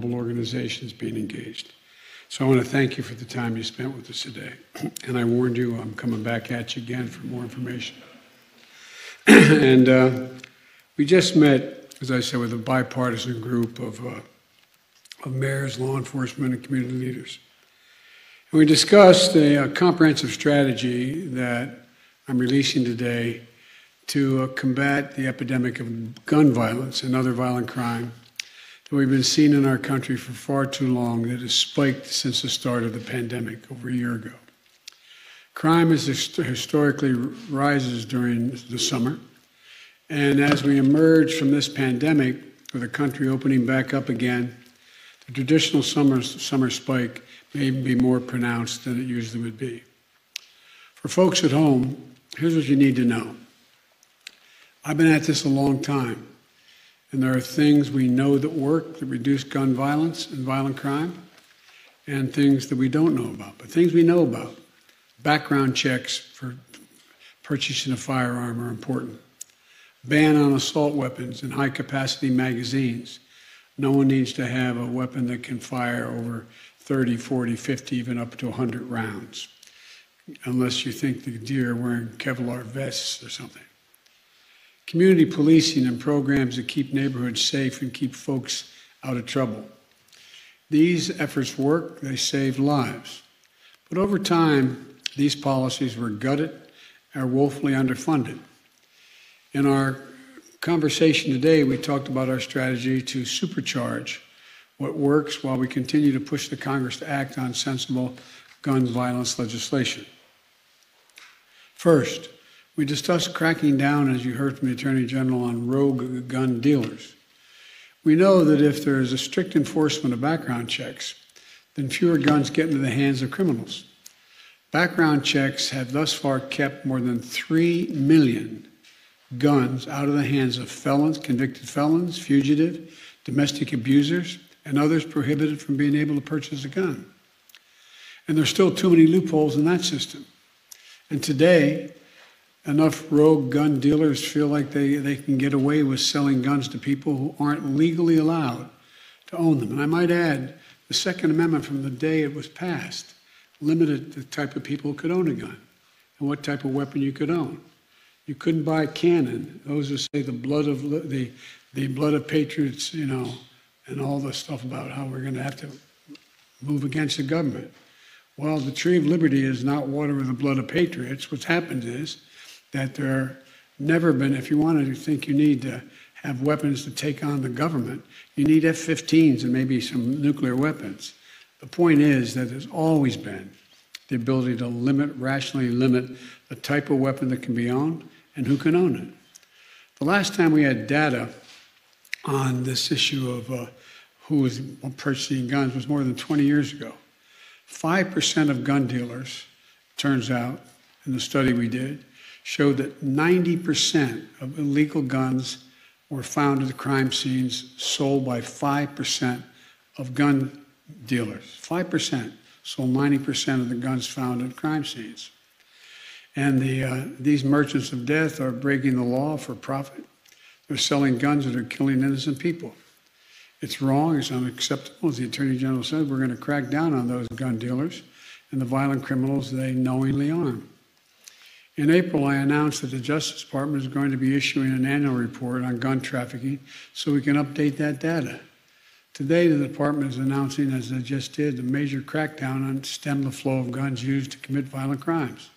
organizations being engaged. So I want to thank you for the time you spent with us today. And I warned you, I'm coming back at you again for more information. And we just met, as I said, with a bipartisan group of mayors, law enforcement, and community leaders. And we discussed a comprehensive strategy that I'm releasing today to combat the epidemic of gun violence and other violent crime that we've been seeing in our country for far too long, that has spiked since the start of the pandemic over a year ago. Crime historically rises during the summer, and as we emerge from this pandemic, with the country opening back up again, the traditional summer spike may even be more pronounced than it usually would be. For folks at home, here's what you need to know. I've been at this a long time, and there are things we know that work that reduce gun violence and violent crime, and things that we don't know about. But things we know about, background checks for purchasing a firearm are important. Ban on assault weapons and high-capacity magazines. No one needs to have a weapon that can fire over 30, 40, 50, even up to 100 rounds, unless you think the deer are wearing Kevlar vests or something. Community policing and programs that keep neighborhoods safe and keep folks out of trouble. These efforts work, they save lives. But over time, these policies were gutted or woefully underfunded. In our conversation today, we talked about our strategy to supercharge what works while we continue to push the Congress to act on sensible gun violence legislation. First, we discussed cracking down, as you heard from the Attorney General, on rogue gun dealers. We know that if there is a strict enforcement of background checks, then fewer guns get into the hands of criminals. Background checks have thus far kept more than 3 million guns out of the hands of felons, convicted felons, fugitive, domestic abusers, and others prohibited from being able to purchase a gun. And there's still too many loopholes in that system. And today, enough rogue gun dealers feel like they can get away with selling guns to people who aren't legally allowed to own them. And I might add, the Second Amendment from the day it was passed limited the type of people who could own a gun and what type of weapon you could own. You couldn't buy a cannon. Those who say the blood of patriots, you know, and all the stuff about how we're going to have to move against the government. Well, the tree of liberty is not water with the blood of patriots. What's happened is that there never been, if you want to think you need to have weapons to take on the government, you need F-15s and maybe some nuclear weapons. The point is that there's always been the ability to rationally limit the type of weapon that can be owned and who can own it. The last time we had data on this issue of who was purchasing guns was more than 20 years ago. 5% of gun dealers, turns out, in the study we did, showed that 90% of illegal guns were found at the crime scenes sold by 5% of gun dealers. 5% sold 90% of the guns found at crime scenes. And these merchants of death are breaking the law for profit. They're selling guns that are killing innocent people. It's wrong, it's unacceptable. As the Attorney General said, we're going to crack down on those gun dealers and the violent criminals they knowingly arm. In April, I announced that the Justice Department is going to be issuing an annual report on gun trafficking so we can update that data. Today, the department is announcing, as they just did, a major crackdown on stem the flow of guns used to commit violent crimes.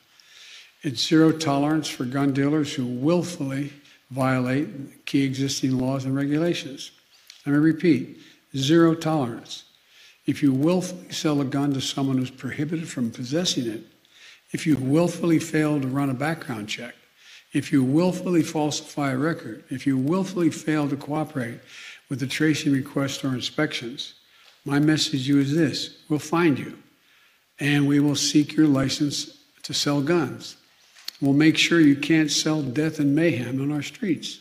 It's zero tolerance for gun dealers who willfully violate key existing laws and regulations. Let me repeat, zero tolerance. If you willfully sell a gun to someone who's prohibited from possessing it, if you willfully fail to run a background check, if you willfully falsify a record, if you willfully fail to cooperate with the tracing requests or inspections, my message to you is this: we'll find you, and we will seek your license to sell guns. We'll make sure you can't sell death and mayhem on our streets.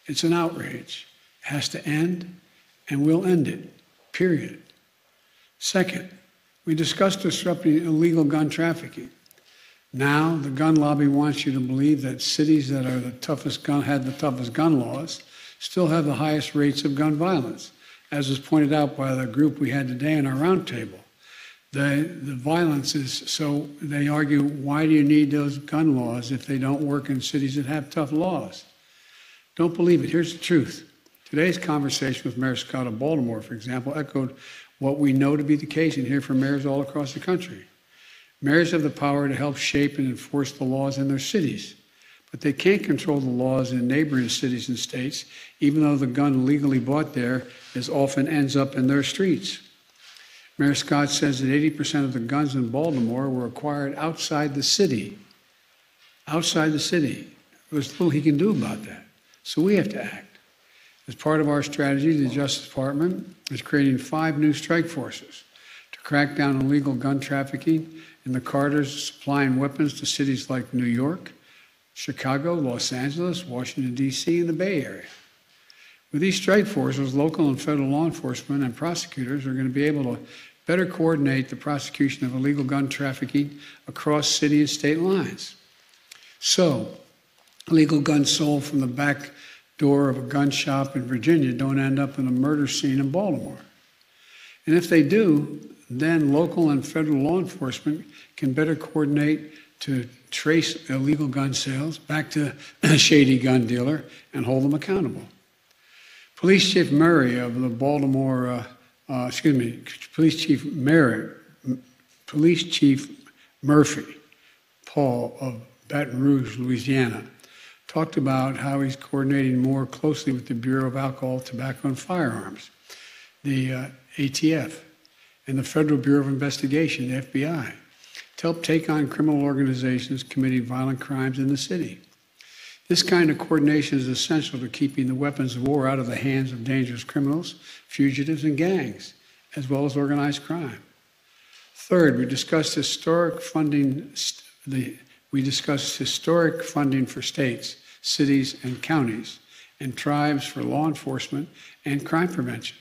It's an outrage. It has to end, and we'll end it, period. Second, we discussed disrupting illegal gun trafficking. Now, the gun lobby wants you to believe that cities that are had the toughest gun laws still have the highest rates of gun violence. as was pointed out by the group we had today in our roundtable. The violence is, so they argue, why do you need those gun laws if they don't work in cities that have tough laws? Don't believe it. Here's the truth. Today's conversation with Mayor Scott of Baltimore, for example, echoed what we know to be the case and hear from mayors all across the country. Mayors have the power to help shape and enforce the laws in their cities, but they can't control the laws in neighboring cities and states, even though the gun legally bought there often ends up in their streets. Mayor Scott says that 80% of the guns in Baltimore were acquired outside the city. Outside the city. There's little he can do about that. So we have to act. As part of our strategy, the Justice Department is creating 5 new strike forces to crack down on illegal gun trafficking in the corridors supplying weapons to cities like New York, Chicago, Los Angeles, Washington, D.C., and the Bay Area. With these strike forces, local and federal law enforcement and prosecutors are going to be able to better coordinate the prosecution of illegal gun trafficking across city and state lines. So, illegal guns sold from the back door of a gun shop in Virginia don't end up in a murder scene in Baltimore. And if they do, then local and federal law enforcement can better coordinate to trace illegal gun sales back to a shady gun dealer and hold them accountable. Police Chief Murray of the Police Chief Murphy, Paul of Baton Rouge, Louisiana, talked about how he's coordinating more closely with the Bureau of Alcohol, Tobacco, and Firearms, the ATF, and the Federal Bureau of Investigation, the FBI, to help take on criminal organizations committing violent crimes in the city. This kind of coordination is essential to keeping the weapons of war out of the hands of dangerous criminals, fugitives, and gangs, as well as organized crime. Third, we discussed historic funding for states, cities, and counties, and tribes for law enforcement and crime prevention.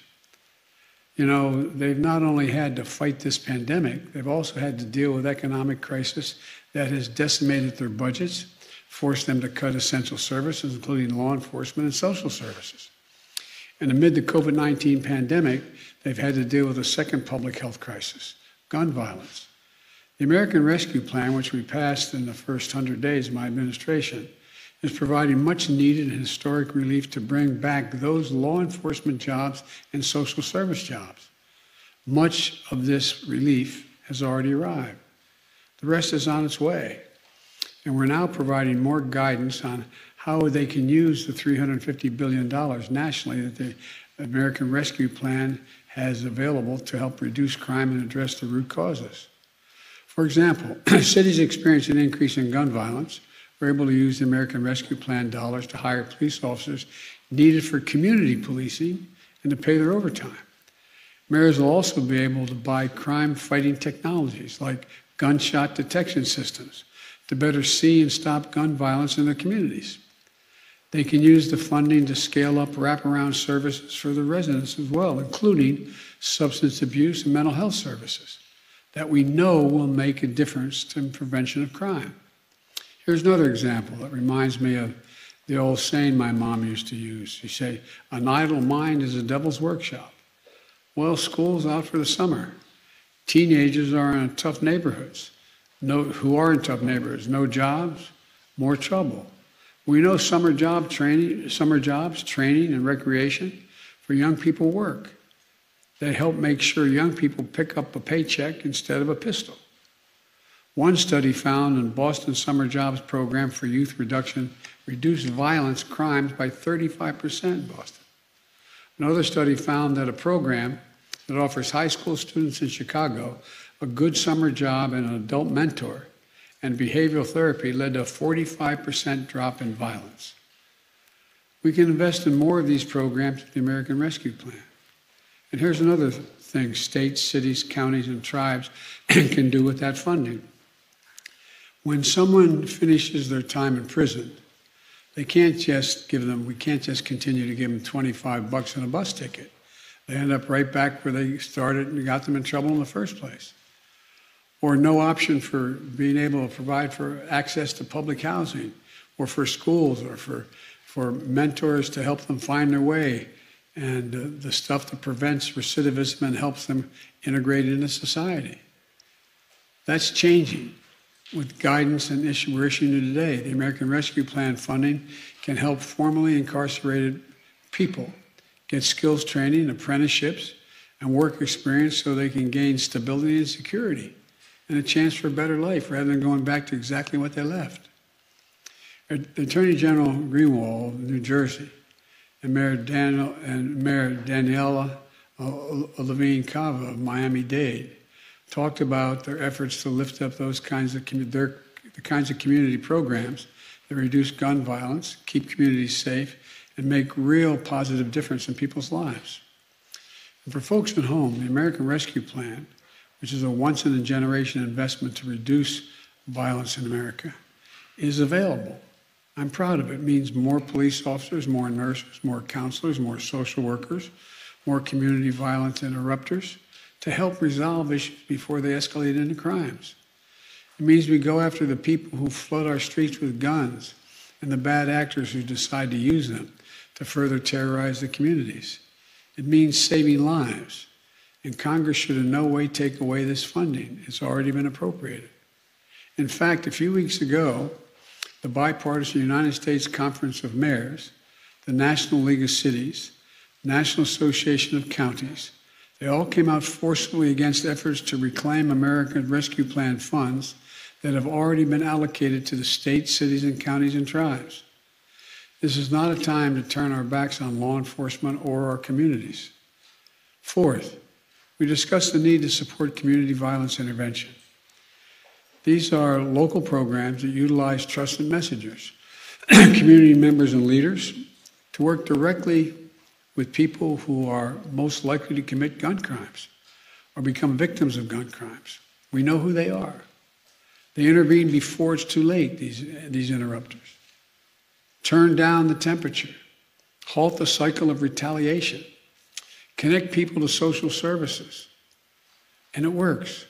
You know, they've not only had to fight this pandemic, they've also had to deal with economic crisis that has decimated their budgets, forced them to cut essential services, including law enforcement and social services. And amid the COVID-19 pandemic, they've had to deal with a second public health crisis, gun violence. The American Rescue Plan, which we passed in the first 100 days of my administration, is providing much needed and historic relief to bring back those law enforcement jobs and social service jobs. Much of this relief has already arrived. The rest is on its way. And we're now providing more guidance on how they can use the $350 billion nationally that the American Rescue Plan has available to help reduce crime and address the root causes. For example, cities experiencing an increase in gun violence are able to use the American Rescue Plan dollars to hire police officers needed for community policing and to pay their overtime. Mayors will also be able to buy crime-fighting technologies like gunshot detection systems to better see and stop gun violence in their communities. They can use the funding to scale up wraparound services for the residents as well, including substance abuse and mental health services that we know will make a difference in prevention of crime. Here's another example that reminds me of the old saying my mom used to use. She'd say, "An idle mind is a devil's workshop." Well, school's out for the summer. Teenagers are in tough neighborhoods. No jobs, more trouble. We know summer jobs, training, and recreation for young people work. They help make sure young people pick up a paycheck instead of a pistol. One study found in Boston Summer Jobs Program for Youth reduced violence crimes by 35% in Boston. Another study found that a program that offers high school students in Chicago a good summer job and an adult mentor and behavioral therapy led to a 45% drop in violence. We can invest in more of these programs with the American Rescue Plan. And here's another thing states, cities, counties, and tribes can do with that funding. When someone finishes their time in prison, we can't just continue to give them $25 and a bus ticket. They end up right back where they started and got them in trouble in the first place. Or no option for being able to provide for access to public housing, or for schools, or for mentors to help them find their way and the stuff that prevents recidivism and helps them integrate into society. That's changing with guidance and we're issuing today. The American Rescue Plan funding can help formerly incarcerated people get skills training, apprenticeships, and work experience so they can gain stability and security and a chance for a better life rather than going back to exactly what they left. Attorney General Greenwald of New Jersey and Mayor Daniela Levine Cava of Miami-Dade talked about their efforts to lift up those kinds of the kinds of community programs that reduce gun violence, keep communities safe, and make real positive difference in people's lives. And for folks at home, the American Rescue Plan, which is a once-in-a-generation investment to reduce violence in America, is available. I'm proud of it. It means more police officers, more nurses, more counselors, more social workers, more community violence interrupters to help resolve issues before they escalate into crimes. It means we go after the people who flood our streets with guns and the bad actors who decide to use them to further terrorize the communities. It means saving lives, and Congress should in no way take away this funding. It's already been appropriated. In fact, a few weeks ago, the bipartisan United States Conference of Mayors, the National League of Cities, National Association of Counties, they all came out forcefully against efforts to reclaim American Rescue Plan funds that have already been allocated to the states, cities, and counties and tribes. This is not a time to turn our backs on law enforcement or our communities. Fourth, we discussed the need to support community violence intervention. These are local programs that utilize trusted messengers, community members and leaders, to work directly with people who are most likely to commit gun crimes or become victims of gun crimes. We know who they are. They intervene before it's too late, these interrupters. Turn down the temperature. Halt the cycle of retaliation. Connect people to social services. And it works.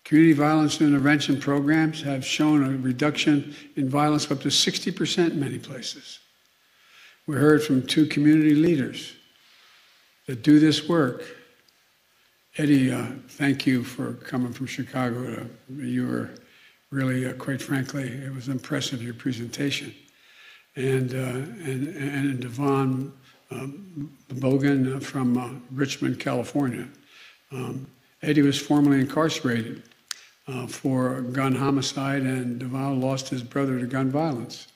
Community violence intervention programs have shown a reduction in violence of up to 60% in many places. We heard from two community leaders that do this work. Eddie, thank you for coming from Chicago. You were really, quite frankly, it was impressive, your presentation. And Devon Bogan from Richmond, California. Eddie was formerly incarcerated for gun homicide, and Devon lost his brother to gun violence.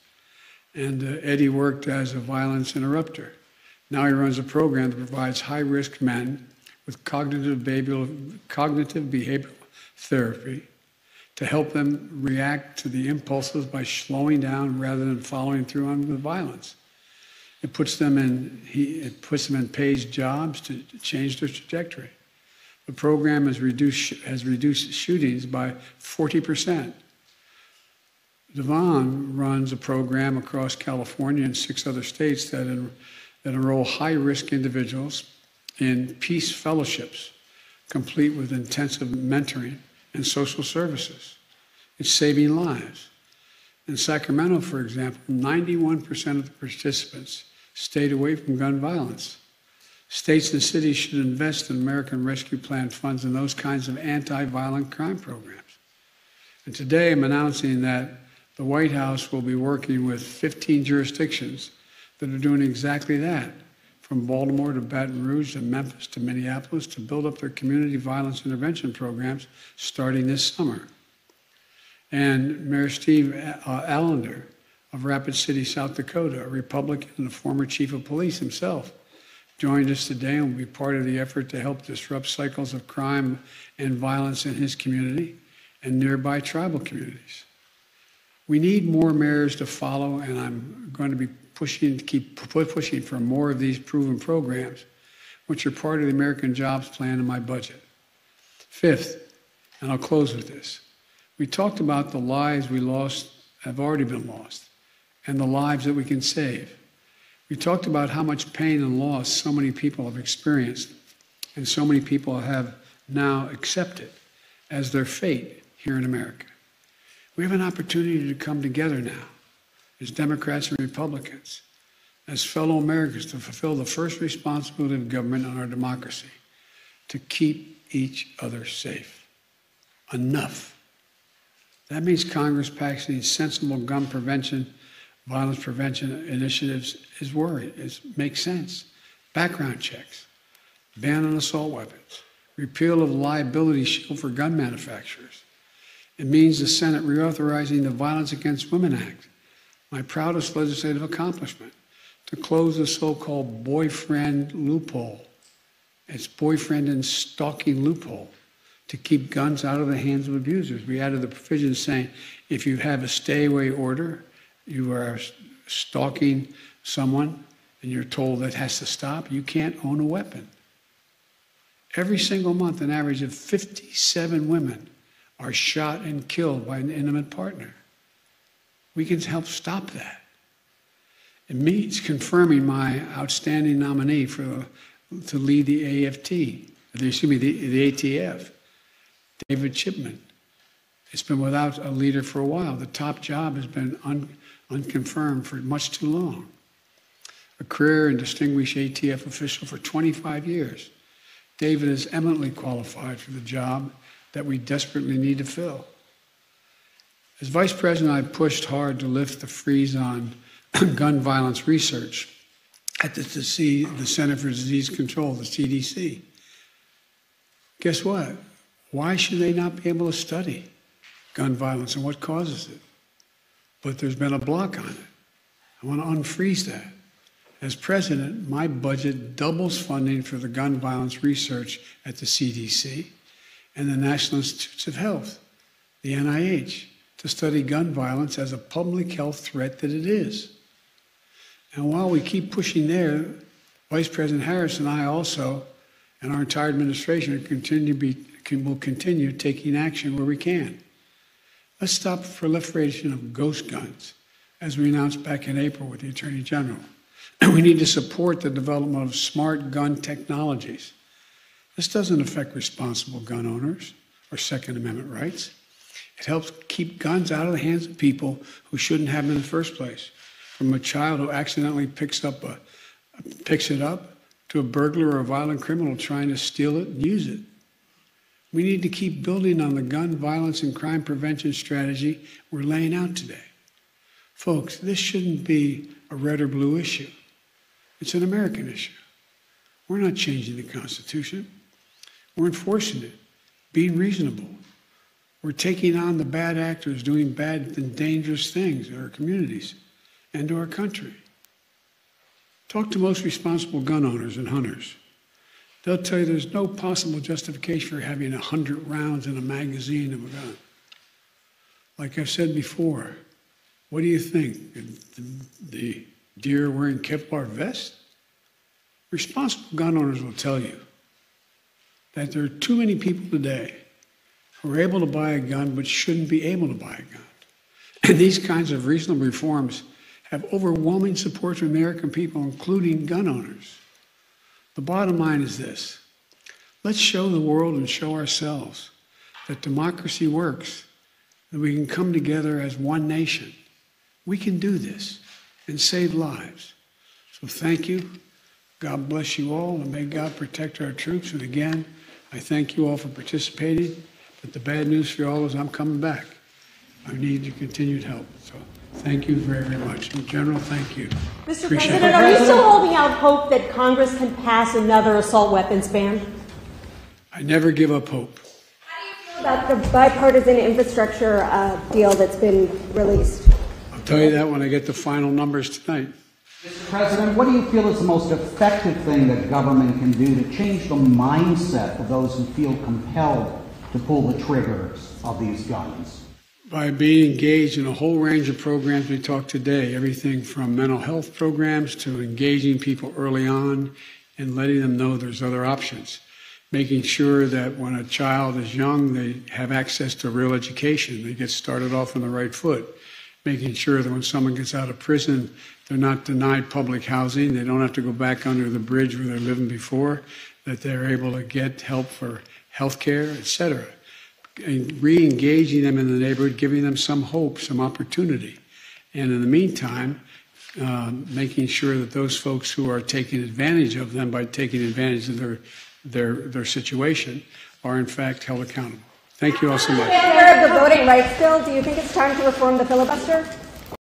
And Eddie worked as a violence interrupter. Now he runs a program that provides high-risk men with cognitive behavioral therapy to help them react to the impulses by slowing down rather than following through on the violence. It puts them in paid jobs to change their trajectory. The program has reduced shootings by 40%. Devon runs a program across California and 6 other states that enroll high-risk individuals in peace fellowships, complete with intensive mentoring and social services. It's saving lives. In Sacramento, for example, 91% of the participants stayed away from gun violence. States and cities should invest in American Rescue Plan funds in those kinds of anti-violent crime programs. And today I'm announcing that the White House will be working with 15 jurisdictions that are doing exactly that, from Baltimore to Baton Rouge to Memphis to Minneapolis, to build up their community violence intervention programs starting this summer. And Mayor Steve Allender of Rapid City, South Dakota, a Republican and a former chief of police himself, joined us today and will be part of the effort to help disrupt cycles of crime and violence in his community and nearby tribal communities. We need more mayors to follow, and I'm going to be keep pushing for more of these proven programs, which are part of the American Jobs Plan in my budget. Fifth, and I'll close with this, we talked about the lives we lost have already been lost and the lives that we can save. We talked about how much pain and loss so many people have experienced and so many people have now accepted as their fate here in America. We have an opportunity to come together now as Democrats and Republicans as fellow Americans to fulfill the first responsibility of government and our democracy, to keep each other safe. Enough. That means Congress passing sensible gun prevention, violence prevention initiatives is worried. It makes sense. Background checks, ban on assault weapons, repeal of liability shield for gun manufacturers. It means the Senate reauthorizing the Violence Against Women Act, my proudest legislative accomplishment, to close the so-called boyfriend loophole. It's boyfriend and stalking loophole to keep guns out of the hands of abusers. We added the provision saying if you have a stay-away order, you are stalking someone and you're told that has to stop, you can't own a weapon. Every single month, an average of 57 women are shot and killed by an intimate partner. We can help stop that. It means confirming my outstanding nominee to lead the the ATF, David Chipman. It's been without a leader for a while. The top job has been unconfirmed for much too long. A career and distinguished ATF official for 25 years, David is eminently qualified for the job that we desperately need to fill. As Vice President, I pushed hard to lift the freeze on gun violence research at the Center for Disease Control, the CDC. Guess what? Why should they not be able to study gun violence and what causes it? But there's been a block on it. I want to unfreeze that. As president, my budget doubles funding for the gun violence research at the CDC and the National Institutes of Health, the NIH, to study gun violence as a public health threat that it is. And while we keep pushing there, Vice President Harris and I also, and our entire administration, will continue taking action where we can. Let's stop the proliferation of ghost guns, as we announced back in April with the Attorney General. And we need to support the development of smart gun technologies. This doesn't affect responsible gun owners or Second Amendment rights. It helps keep guns out of the hands of people who shouldn't have them in the first place, from a child who accidentally picks it up to a burglar or a violent criminal trying to steal it and use it. We need to keep building on the gun violence and crime prevention strategy we're laying out today. Folks, this shouldn't be a red or blue issue. It's an American issue. We're not changing the Constitution. We're enforcing it, being reasonable. We're taking on the bad actors doing bad and dangerous things in our communities and to our country. Talk to most responsible gun owners and hunters. They'll tell you there's no possible justification for having 100 rounds in a magazine of a gun. Like I've said before, what do you think? The deer wearing Kevlar vest? Responsible gun owners will tell you that there are too many people today who are able to buy a gun but shouldn't be able to buy a gun. And these kinds of reasonable reforms have overwhelming support from American people, including gun owners. The bottom line is this. Let's show the world and show ourselves that democracy works, that we can come together as one nation. We can do this and save lives. So thank you. God bless you all, and may God protect our troops. And again, I thank you all for participating. But the bad news for you all is I'm coming back. I need your continued help. So thank you very, very much. In general, thank you. Mr. President, are you still holding out hope that Congress can pass another assault weapons ban? I never give up hope. How do you feel about the bipartisan infrastructure deal that's been released? I'll tell you that when I get the final numbers tonight. Mr. President, what do you feel is the most effective thing that government can do to change the mindset of those who feel compelled to pull the triggers of these guns? By being engaged in a whole range of programs we talked today, everything from mental health programs to engaging people early on and letting them know there's other options. Making sure that when a child is young, they have access to real education. They get started off on the right foot. Making sure that when someone gets out of prison, they're not denied public housing. They don't have to go back under the bridge where they're living before, that they're able to get help for health care, et cetera. And re-engaging them in the neighborhood, giving them some hope, some opportunity. And in the meantime, making sure that those folks who are taking advantage of them by taking advantage of their situation are in fact held accountable. Thank you all so much. In favor of the voting rights bill, do you think it's time to reform the filibuster?